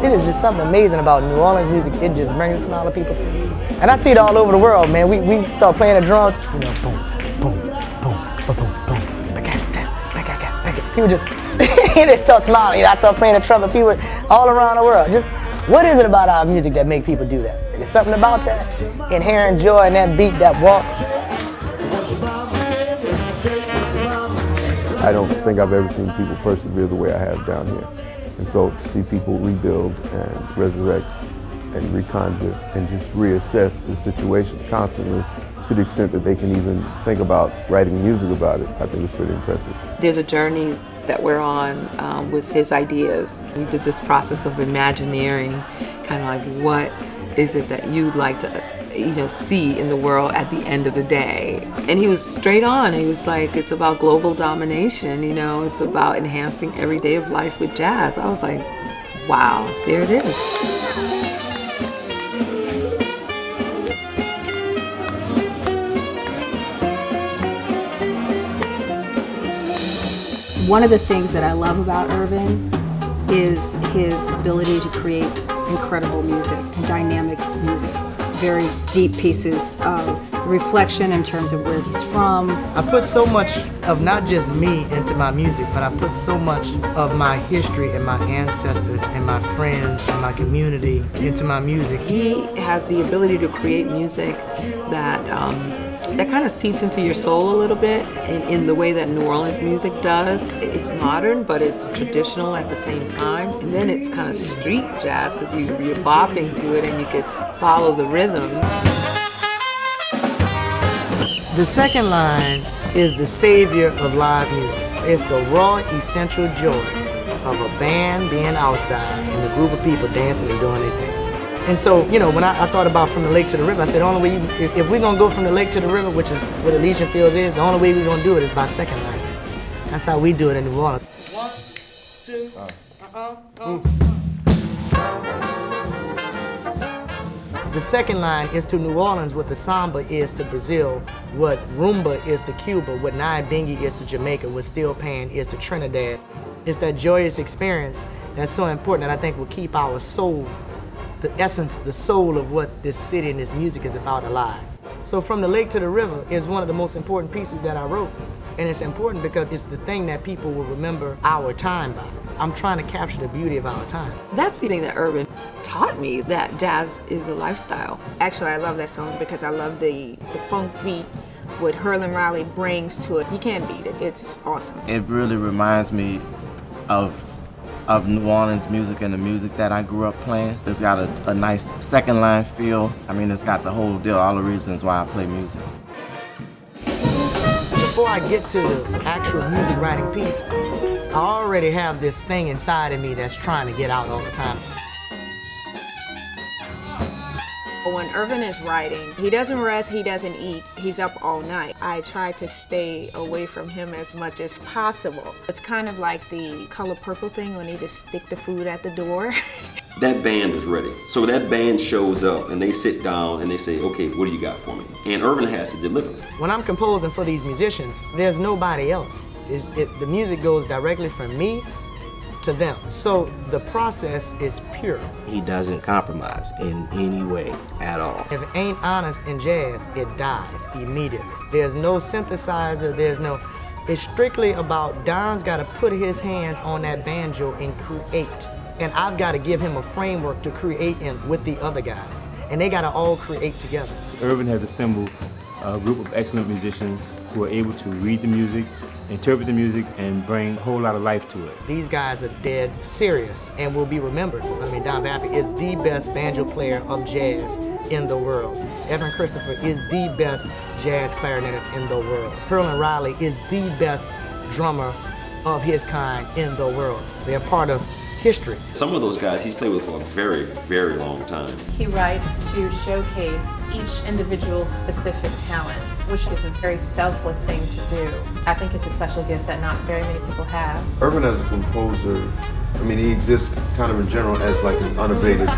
It is just something amazing about New Orleans music. It just brings a smile to people's face. And I see it all over the world, man. We start playing the drums, you know, boom, boom, boom, boom, boom, boom. People just, they start smiling. You know, I start playing the trumpet. People all around the world. Just, what is it about our music that make people do that? There's something about that inherent joy and that beat, that walk. I don't think I've ever seen people persevere the way I have down here. And so to see people rebuild and resurrect and reconjure and just reassess the situation constantly to the extent that they can even think about writing music about it, I think it's pretty impressive. There's a journey that we're on with his ideas. We did this process of imagineering, kind of like what is it that you'd like to see in the world at the end of the day. And he was straight on. He was like, it's about global domination, it's about enhancing every day of life with jazz. I was like, wow, there it is. One of the things that I love about Irvin is his ability to create incredible music, dynamic music. Very deep pieces of reflection in terms of where he's from. I put so much of not just me into my music, but I put so much of my history and my ancestors and my friends and my community into my music. He has the ability to create music that kind of seeps into your soul a little bit in the way that New Orleans music does. It's modern, but it's traditional at the same time. And then it's kind of street jazz because you're bopping to it and you could follow the rhythm. The second line is the savior of live music. It's the raw, essential joy of a band being outside and a group of people dancing and doing their thing. And so, when I thought about from the lake to the river, I said the only way, if we're going to go from the lake to the river, which is what Elysian Fields is, the only way we're going to do it is by second line. That's how we do it in New Orleans. 1, 2, The second line is to New Orleans what the samba is to Brazil, what rumba is to Cuba, what Nyabingi is to Jamaica, what steel pan is to Trinidad. It's that joyous experience that's so important that I think will keep our soul, the essence, the soul of what this city and this music is about alive. So From the Lake to the River is one of the most important pieces that I wrote. And it's important because it's the thing that people will remember our time by. I'm trying to capture the beauty of our time. That's the thing that Irvin taught me, that jazz is a lifestyle. Actually, I love that song because I love the funk beat, what Irvin Riley brings to it. You can't beat it. It's awesome. It really reminds me of New Orleans music and the music that I grew up playing. It's got a nice second line feel. I mean, it's got the whole deal, all the reasons why I play music. Before I get to the actual music writing piece, I already have this thing inside of me that's trying to get out all the time. When Irvin is writing, he doesn't rest, he doesn't eat, he's up all night. I try to stay away from him as much as possible. It's kind of like the Color Purple thing when they just stick the food at the door. That band is ready. So that band shows up and they sit down and they say, okay, what do you got for me? And Irvin has to deliver. When I'm composing for these musicians, there's nobody else. The music goes directly from me to them. So the process is pure. He doesn't compromise in any way at all. If it ain't honest in jazz, it dies immediately. There's no synthesizer, it's strictly about Don's got to put his hands on that banjo and create. And I've got to give him a framework to create in with the other guys. And they got to all create together. Irvin has assembled a group of excellent musicians who are able to read the music, interpret the music, and bring a whole lot of life to it. These guys are dead serious and will be remembered. I mean, Don Vappy is the best banjo player of jazz in the world. Evan Christopher is the best jazz clarinetist in the world. Irvin Riley is the best drummer of his kind in the world. They're part of history. Some of those guys he's played with for a very, very long time. He writes to showcase each individual's specific talent, which is a very selfless thing to do. I think it's a special gift that not very many people have. Irvin as a composer, I mean, he exists kind of in general as like an unabated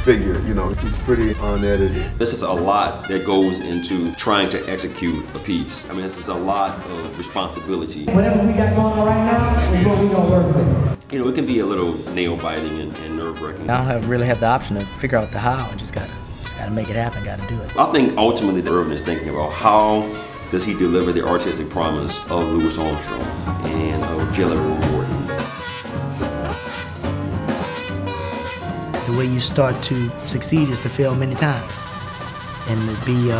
figure, you know, he's pretty unedited. This is a lot that goes into trying to execute a piece. I mean, it's just a lot of responsibility. Whatever we got going on right now is what we're gonna work with. You know, it can be a little nail-biting and nerve-wracking. I don't really have the option to figure out the how. I just gotta make it happen, gotta do it. I think ultimately Irvin is thinking about how does he deliver the artistic promise of Louis Armstrong and of Jelly Roll Morton. The way you start to succeed is to fail many times and to be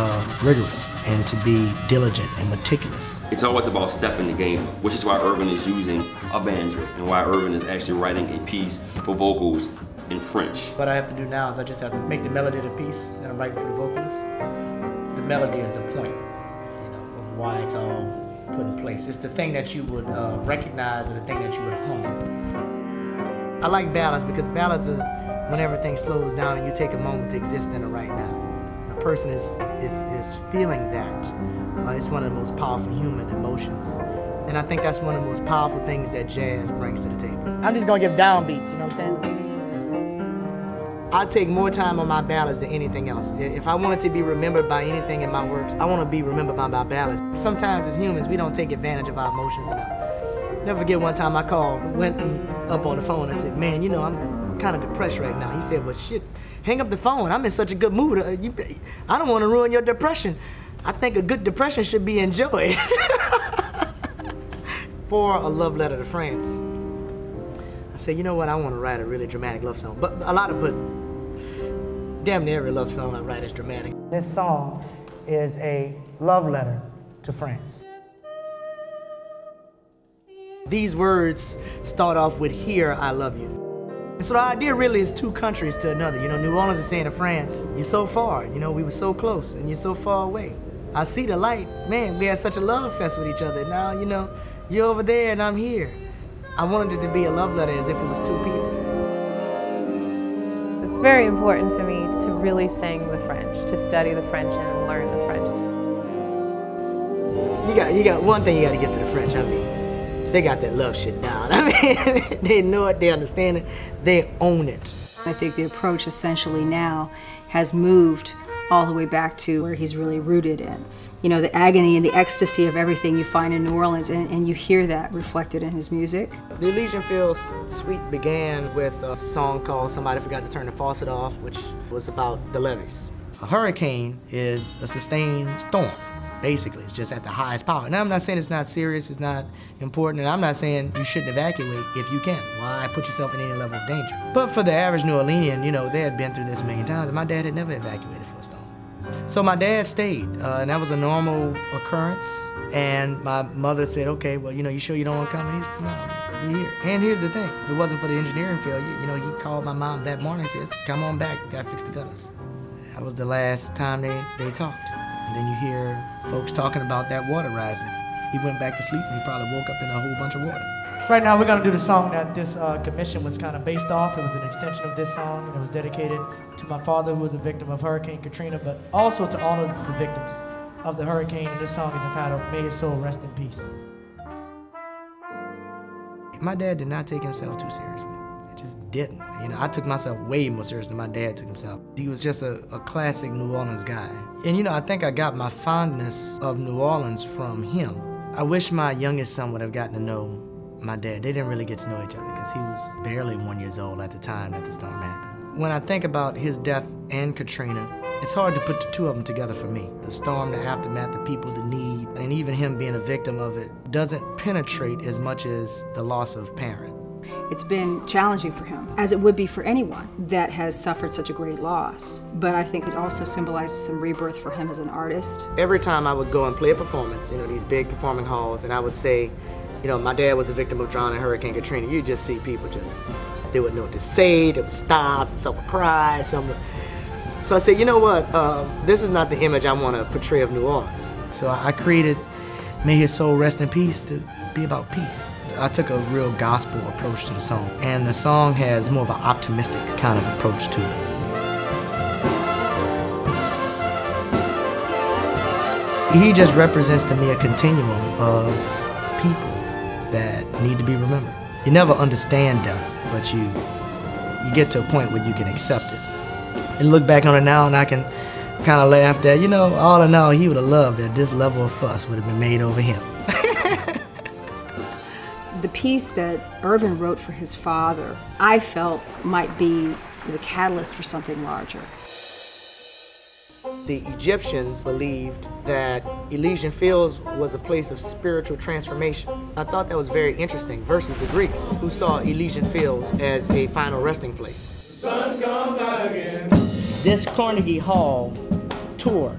rigorous and to be diligent and meticulous. It's always about stepping the game up, which is why Irvin is using a banjo and why Irvin is actually writing a piece for vocals in French. What I have to do now is I just have to make the melody of the piece that I'm writing for the vocalist. The melody is the point, you know, of why it's all put in place. It's the thing that you would recognize and the thing that you would hum. I like ballads because ballads are when everything slows down and you take a moment to exist in it right now. When a person is feeling that, it's one of the most powerful human emotions. And I think that's one of the most powerful things that jazz brings to the table. I'm just gonna give downbeats, you know what I'm saying? I take more time on my ballads than anything else. If I wanted to be remembered by anything in my works, I want to be remembered by my ballads. Sometimes as humans, we don't take advantage of our emotions enough. Never forget one time I went up on the phone and said, man, you know, I'm kind of depressed right now. He said, well, shit, hang up the phone. I'm in such a good mood. I don't want to ruin your depression. I think a good depression should be enjoyed. For a love letter to France, I said, you know what, I want to write a really dramatic love song. But damn near every love song I write is dramatic. This song is a love letter to France. These words start off with, here, I love you. And so the idea really is two countries to another. You know, New Orleans is saying to France, you're so far, you know, we were so close and you're so far away. I see the light. Man, we had such a love fest with each other. Now, you know, you're over there and I'm here. I wanted it to be a love letter as if it was two people. It's very important to me to really sing the French, to study the French and learn the French. You got one thing you got to get to the French. I mean, they got that love shit down. I mean, they know it, they understand it, they own it. I think the approach essentially now has moved all the way back to where he's really rooted in. You know, the agony and the ecstasy of everything you find in New Orleans, and you hear that reflected in his music. The Elysian Fields Suite began with a song called Somebody Forgot to Turn the Faucet Off, which was about the levees. A hurricane is a sustained storm, basically. It's just at the highest power. Now, I'm not saying it's not serious, it's not important, and I'm not saying you shouldn't evacuate if you can. Why put yourself in any level of danger? But for the average New Orleanian, you know, they had been through this a million times, and my dad had never evacuated for a storm. So my dad stayed, and that was a normal occurrence. And my mother said, okay, well, you know, you sure you don't want to come? And he's, no, be here. And here's the thing, if it wasn't for the engineering failure, you know, he called my mom that morning and says, come on back, we gotta fix the gutters. That was the last time they talked. And then you hear folks talking about that water rising. He went back to sleep and he probably woke up in a whole bunch of water. Right now we're gonna do the song that this commission was kind of based off. It was an extension of this song, and it was dedicated to my father, who was a victim of Hurricane Katrina, but also to all of the victims of the hurricane. And this song is entitled, May His Soul Rest in Peace. My dad did not take himself too seriously. It just didn't. You know, I took myself way more serious than my dad took himself. He was just a classic New Orleans guy. And you know, I think I got my fondness of New Orleans from him. I wish my youngest son would have gotten to know my dad. They didn't really get to know each other because he was barely 1 year old at the time that the storm happened. When I think about his death and Katrina, it's hard to put the two of them together for me. The storm, the aftermath, the people, the need, and even him being a victim of it doesn't penetrate as much as the loss of parent. It's been challenging for him, as it would be for anyone that has suffered such a great loss. But I think it also symbolizes some rebirth for him as an artist. Every time I would go and play a performance, you know, these big performing halls, and I would say, you know, my dad was a victim of drowning in Hurricane Katrina. You just see people they wouldn't know what to say, they would stop, some would cry, some would... So I said, you know what, this is not the image I want to portray of New Orleans. So I created May His Soul Rest in Peace to be about peace. I took a real gospel approach to the song, and the song has more of an optimistic kind of approach to it. He just represents to me a continuum of people that need to be remembered. You never understand death, but you get to a point where you can accept it. and look back on it now and I can kind of laugh that, you know, all in all, he would have loved that this level of fuss would have been made over him. The piece that Irvin wrote for his father, I felt might be the catalyst for something larger. The Egyptians believed that Elysian Fields was a place of spiritual transformation. I thought that was very interesting versus the Greeks, who saw Elysian Fields as a final resting place. Sun comes out again. This Carnegie Hall tour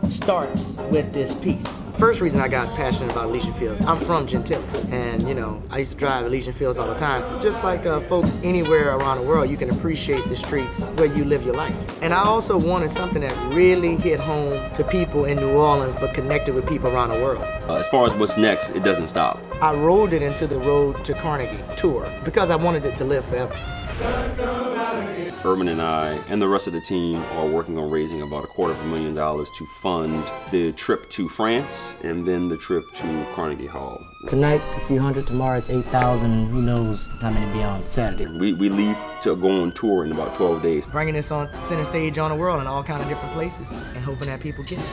starts with this piece. First reason I got passionate about Elysian Fields, I'm from Gentilly, and you know, I used to drive Elysian Fields all the time. Just like folks anywhere around the world, you can appreciate the streets where you live your life. And I also wanted something that really hit home to people in New Orleans, but connected with people around the world. As far as what's next, it doesn't stop. I rolled it into the Road to Carnegie tour because I wanted it to live forever. Irvin and I and the rest of the team are working on raising about $250,000 to fund the trip to France and then the trip to Carnegie Hall. Tonight's a few hundred, tomorrow it's 8,000, who knows how many be on Saturday. We leave to go on tour in about 12 days. Bringing this on center stage on the world in all kind of different places and hoping that people get it.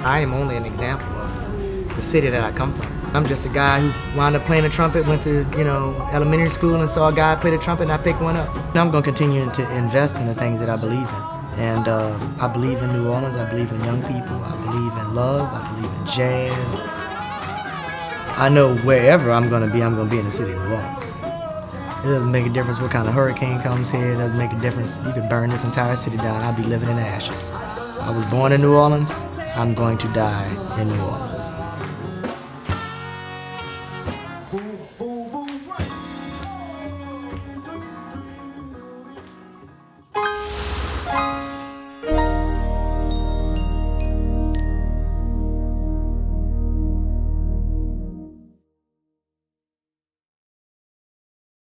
I am only an example of the city that I come from. I'm just a guy who wound up playing the trumpet, went to, you know, elementary school and saw a guy play the trumpet and I picked one up. And I'm going to continue to invest in the things that I believe in. And I believe in New Orleans, I believe in young people, I believe in love, I believe in jazz. I know wherever I'm going to be in the city of New Orleans. It doesn't make a difference what kind of hurricane comes here, it doesn't make a difference. You could burn this entire city down, I'll be living in ashes. I was born in New Orleans, I'm going to die in New Orleans.